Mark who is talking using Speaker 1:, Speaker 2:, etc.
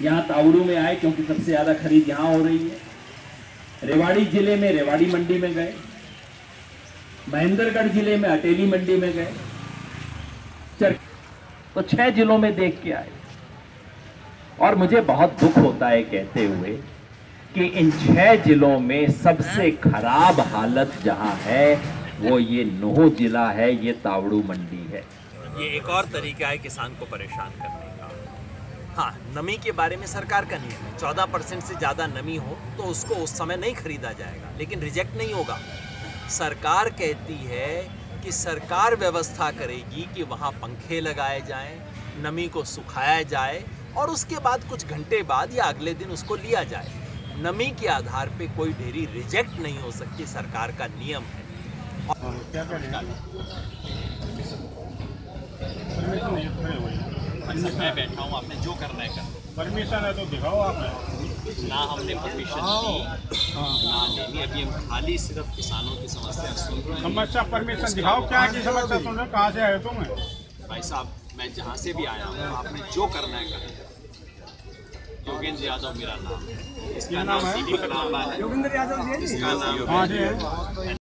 Speaker 1: यहाँ तावड़ू में आए क्योंकि सबसे ज्यादा खरीद यहाँ हो रही है। रेवाड़ी जिले में रेवाड़ी मंडी में गए, महेंद्रगढ़ जिले में अटेली मंडी में गए, तो 6 जिलों में देख के आए। और मुझे बहुत दुख होता है कहते हुए कि इन 6 जिलों में सबसे खराब हालत जहां है वो ये नूह जिला है, ये तावड़ू मंडी है।
Speaker 2: ये एक और तरीका है किसान को परेशान करने का। हाँ, नमी के बारे में सरकार का नियम है, 14% से ज़्यादा नमी हो तो उसको उस समय नहीं खरीदा जाएगा, लेकिन रिजेक्ट नहीं होगा। सरकार कहती है कि सरकार व्यवस्था करेगी कि वहाँ पंखे लगाए जाएं, नमी को सुखाया जाए और उसके बाद कुछ घंटे बाद या अगले दिन उसको लिया जाए। नमी के आधार पे कोई डेयरी रिजेक्ट नहीं हो सकती, सरकार का नियम है। मैं बैठा हूँ, आपने जो करना है कर।
Speaker 3: परमिशन है तो दिखाओ आपने।
Speaker 2: ना हमने परमिशन दी ना लेनी, अभी हम खाली सिर्फ किसानों की समस्या सुन रहे हैं।
Speaker 3: समस्या परमिशन दिखाओ, क्या की समस्या सुन रहे हो, कहाँ से आए तुम?
Speaker 2: भाई साहब, मैं जहाँ से भी आया हूँ, आपने जो करना है करें। योगेंद्र यादव मेरा नाम है, इसका नाम है।
Speaker 3: योगेंद्र यादव जी, इसका नाम